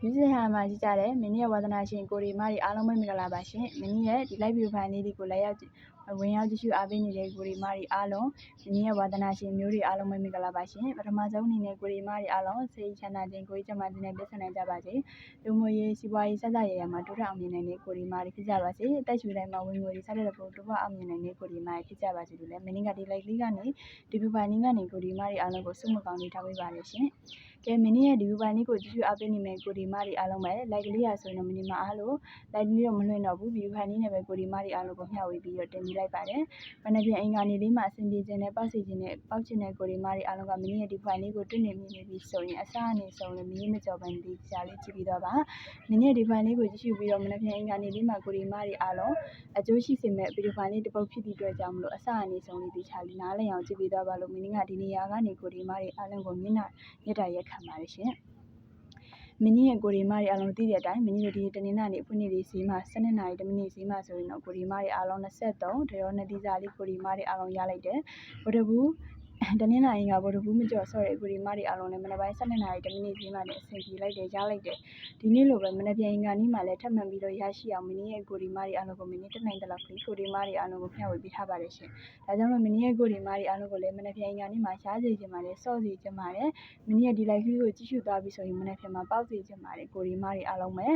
ယူစီဟာမှာကြီးကြတဲ့မင်းရဲ့ဝါသနာရှင်ကိုရီမာရီအားလုံးပဲမင်္ဂလာပါရှင်မင်းရဲ့ဒီလိုက်ဗီဒီယိုဖိုင်လေးတွေကိုလည်းဝင်ရောက်ကြည့်ရှုအားပေးနေတဲ့ကိုရီမာရီအားလုံးမင်းရဲ့ဝါသနာရှင်မျိုးတွေအားလုံးပဲမင်္ဂလာပါရှင်ပထမဆုံးအနေနဲ့ကိုရီမာရီအားလုံးစိတ်ချမ်းသာခြင်းကိုယ်ကျန်းမာခြင်းနဲ့ပြည့်စုံနိုင်ကြပါစေလူမှုရေးစီးပွားရေးစသဖြင့်မှာတိုးတက်အောင်မြင်နိုင်တဲ့ကိုရီမာရီဖြစ်ကြပါစေအသက်ရှူတိုင်းမှာဝင်ငွေတွေစတဲ့ပုံတိုးတက်အောင်မြင်နိုင်တဲ့ကိုရီမာရီဖြစ်ကြပါစေလို့လည်းမင်းကဒီလိုက်လေးကနေဒီဗီဒီယိုဖိုင်လေးကနေကိုရီမာရီအားလုံးကိုစုမကောင်းလေးထားပေးပါရရှင်ကဲမင်းရဲ့ဒီဗီဒီယိုဖိုင်လေးကိုကြည့်ရှုအားပေးနေမယ့်ကိုရီမာရီအားလုံးပဲလိုက်ကလေးရဆိုရင်တော့မင်းမအားလို့လိုက်လေးတော့မလွှင့်တော့ဘူးဗီဒီယိုဖိုင်လေးနဲ့ပဲကိုရီမာရီအားလုံးကိုမျှဝေပြီးတော့တင်ပေးလိုက်ပါတယ်မနေ့ပြန်အင်္ဂါနေ့လေးမှာအဆင်ပြေခြင်းနဲ့ပေါက်စီခြင်းနဲ့ပေါက်ချင်တဲ့ကိုရီမာရီအားလုံးကမင်းရဲ့ဒီဖိုင်လေးကိုတွေ့နေမြင်နေပြီးဆိုရင်အစားအနေဆုံးလည်းမင်းမကြော်ပန်ဒီကြားလေးကြည့်ပြီးတော့ပါမင်းရဲ့ဒီဖိုင်လေးကိုကြည့်ရှုပြီးတော့မနေ့ပြန်အင်္ဂါနေ့လေးမှာကိုရီမာရီအားလုံးအကျိုးရှိစေမဲ့ဗီဒီယိုဖိုင်လေးတစ်ပုဒ်ဖြစ်သည့်အတွက်ကြောင့်မလို့အစားအနေဆုံးလေးဒီချာလေးနားလည်အောင်ကြည့်ပြီးတော့ပါလို့မင်းကဒီနေရာကနေကိုရီမာရီအားလုံးကိုမျက်တာရက်ခံပါတယ်ရှင်မင်းရဲ့ကိုရီမာရီအားလုံးသိတဲ့အတိုင်းမင်းတို့ဒီတနင်္လာနေ့ဖွင့်နေလေးစီမှာ12နာရီ10မိနစ်စီမှာဆိုရင်တော့ကိုရီမာရီအားလုံး23တရောနှစ်ဒီစာလေးကိုရီမာရီအားလုံးရလိုက်တယ်ဗုဒ္ဓဘူးတနင်္လာနေ့ကဗုဒ္ဓဘူးမကျော်ဆော့တဲ့ကိုရီမာရီအားလုံးလည်းမနက်ပိုင်း12နာရီ10မိနစ်စီမှာလည်းအဆင်ပြေလိုက်တယ်ရလိုက်တယ်ဒီနေ့လိုပဲမနက်ပြန်အင်္ဂါနေ့မှာလည်းထပ်မံပြီးတော့ရရှိအောင်မင်းရဲ့ကိုရီမာရီအားလုံးကိုမင်းတက်နိုင်တဲ့လောက်ကိုရီမာရီအားလုံးကိုမျှဝေပေးထားပါတယ်ရှင်ဒါကြောင့်လို့မင်းရဲ့ကိုရီမာရီအားလုံးကိုလည်းမနက်ပြန်အင်္ဂါနေ့မှာရှားစေချင်ပါတယ်ဆော့စေချင်ပါတယ်မင်းရဲ့ဒီလိုက်လေးကိုကြည့်ရှုသွားပြီးဆိုရင်မနက်ပြန်မှာပေါက်စေချင်ပါတယ်ကိုရီမာရီအားလုံးပဲ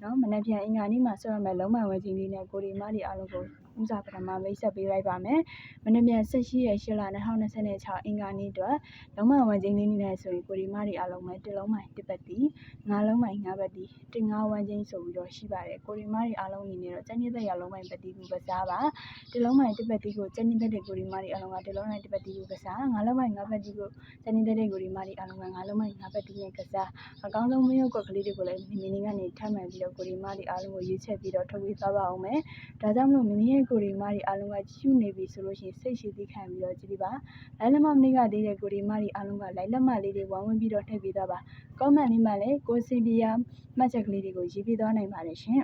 နော်မနက်ပြန်အင်္ဂါနေ့မှာဆော့ရမယ်လုံးဝဝယ်ခြင်းလေးနဲ့ကိုရီမာရီအားလုံးကိုဦးစားပထမမိတ်ဆက်ပေးလိုက်ပါမယ်မနေ့ပြန်18ရက်8လ2026အင်္ဂါနေ့အတွက်လုံးဝဝန်ချင်းလေးနဲ့ဆိုရင်ကိုရီမာရီအားလုံးပဲတစ်လုံးမိုင်တစ်ပတ်တီ9လုံးမိုင်9ပတ်တီတင်9ဝန်ချင်းဆိုပြီးတော့ရှိပါတယ်ကိုရီမာရီအားလုံးအနေနဲ့တော့ကျန်းကျင်သက်ရလုံးမိုင်ပတ်တီကိုကစားပါတစ်လုံးမိုင်တစ်ပတ်တီကိုကျန်းကျင်သက်တဲ့ကိုရီမာရီအားလုံးကတစ်လုံးမိုင်တစ်ပတ်တီကိုကစား9လုံးမိုင်9ပတ်တီကိုကျန်းကျင်သက်တဲ့ကိုရီမာရီအားလုံးက9လုံးမိုင်9ပတ်တီနဲ့ကစားအကောင်းဆုံးမင်းရုပ်ကွက်ကလေးတွေကိုလည်းမင်းကနေထပ်မှန်ပြီးတော့ကိုရီမာရီအားလုံးကိုရွေးချက်ပြီးတော့ထုတ်ပေးသွားပါအောင်မယ်ဒါကြောင့်မလို့မင်းရဲ့ကိုရီမာရီအားလုံးကကြည့်ရှုနေပြီဆိုလို့ရှိရင်စိတ်ရှိသီးခံပြီးတော့ကြည့်ပါလိုက်လက်မမနေ့ကသေးတဲ့ကိုရီမာရီအားလုံးကလိုက်လက်မလေးတွေဝိုင်းဝန်းပြီးတော့ထည့်ပေးသွားပါကောမန့်လေးမှာလည်းကိုစင်ပီယာမှတ်ချက်ကလေးတွေကိုရေးပေးသွားနိုင်ပါတယ်ရှင်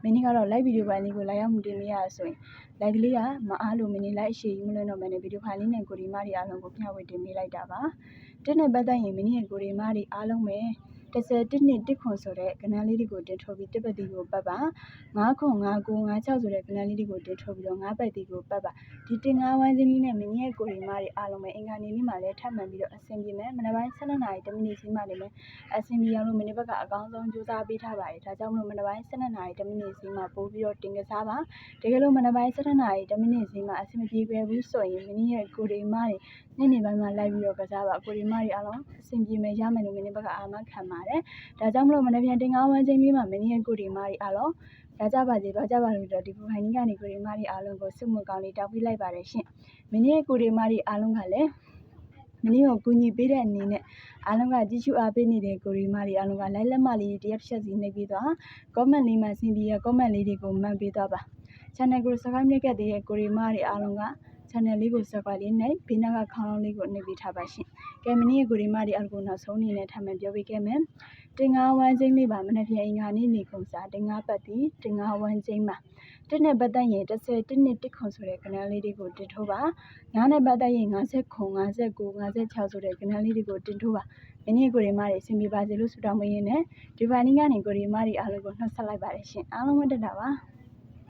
မင်းကတော့ live ဗီဒီယိုဖိုင်လေးကိုလာရောက်မှုတင်နေရဆိုရင် like ကလေးကမအားလို့မင်း like ရှေ့ယူမလို့တော့မင်းဗီဒီယိုဖိုင်လေးနဲ့ကိုရီမာရီအားလုံးကိုမျှဝေတင်ပေးလိုက်တာပါတက်နဲ့ပတ်သက်ရင်မင်းရဲ့ကိုရီမာရီအားလုံးပဲ11နှစ်1ခွန်ဆိုတဲ့ကဏ္ဍလေးတွေကိုတင်ထုတ်ပြီးတစ်ပတ်တီကိုပတ်ပါ9ခွန်9ကို96ဆိုတဲ့ကဏ္ဍလေးတွေကိုတင်ထုတ်ပြီးတော့9ပတ်တီကိုပတ်ပါဒီတင်9ဝိုင်းစင်းလေးနဲ့မင်းရဲ့ကိုရီမာရီအားလုံးပဲအင်္ဂါနေ့လေးမှာလည်းထပ်မှန်ပြီးတော့အဆင်ပြေမယ်မနက်ပိုင်း12နာရီ10မိနစ်စီမှလည်းအဆင်ပြေအောင်လို့မင်းဘက်ကအကောင်းဆုံးကြိုးစားပေးထားပါတယ်ဒါကြောင့်မလို့မနက်ပိုင်း12နာရီ10မိနစ်စီမှပို့ပြီးတော့တင်ကစားပါတကယ်လို့မနက်ပိုင်း12နာရီ10မိနစ်စီမှအဆင်မပြေခဲ့ဘူးဆိုရင်မင်းရဲ့ကိုရီမာရီနေ့နေ့ပိုင်းမှာလိုက်ပြီးတော့ကစားပါကိုရီမာရီအားလုံးအဆင်ပြေမယ်ရမယ်လို့မင်းဘက်ကအာမခံပါတယ်ဒါကြောင့်မလို့မနေ့ပြန်တင်9ဝန်းချင်းလေးမှာမင်းရဲ့ကိုရီမာရီအားလုံးရကြပါစေတော့ကြပါလို့ဒီဖိုင်လေးကနေကိုရီမာရီအားလုံးကိုစုမကောင်းလေးတောက်ပေးလိုက်ပါတယ်ရှင်မင်းရဲ့ကိုရီမာရီအားလုံးကလည်းမင်းကိုကူညီပေးတဲ့အနေနဲ့အားလုံးကကြည့်ရှုအားပေးနေတဲ့ကိုရီမာရီအားလုံးကလိုက်လက်မလေးတရက်ချက်စီနှိပ်ပြီးတော့ comment လေးမှာဆင်ပြီးရ comment လေးတွေကိုမှတ်ပေးသွားပါ channel ကို subscribe လုပ်ခဲ့တဲ့ကိုရီမာရီအားလုံးက channel လေးကို subscribe လေးနဲ့ဘေးနားကခေါင်းလုံးလေးကိုနှိပ်ပေးထားပါရှင်ကဲမင်းရဲ့ကိုရီမာရီအားလုံးနောက်ဆုံးအနေနဲ့ထပ်မံပြောပေးခဲ့မယ်တင်9ဝန်းချင်းလေးပါမနေ့ပြန်အင်္ဂါနေ့နေကုန်စားတင်9ပတ်တီတင်9ဝန်းချင်းမှာတစ်နဲ့ပတ်သက်ရင်11နှစ်1ခွန်ဆိုတဲ့ကဏ္ဍလေးတွေကိုတင်ထိုးပါ9နဲ့ပတ်သက်ရင်50ခွန်59 56ဆိုတဲ့ကဏ္ဍလေးတွေကိုတင်ထိုးပါမင်းရဲ့ကိုရီမာရီအဆင်ပြေပါစေလို့ဆုတောင်းပေးရင်းနဲ့ဒီဖိုင်လေးကနေကိုရီမာရီအားလုံးကိုနှုတ်ဆက်လိုက်ပါတယ်ရှင်အားလုံးဝတ်တက်တာပါ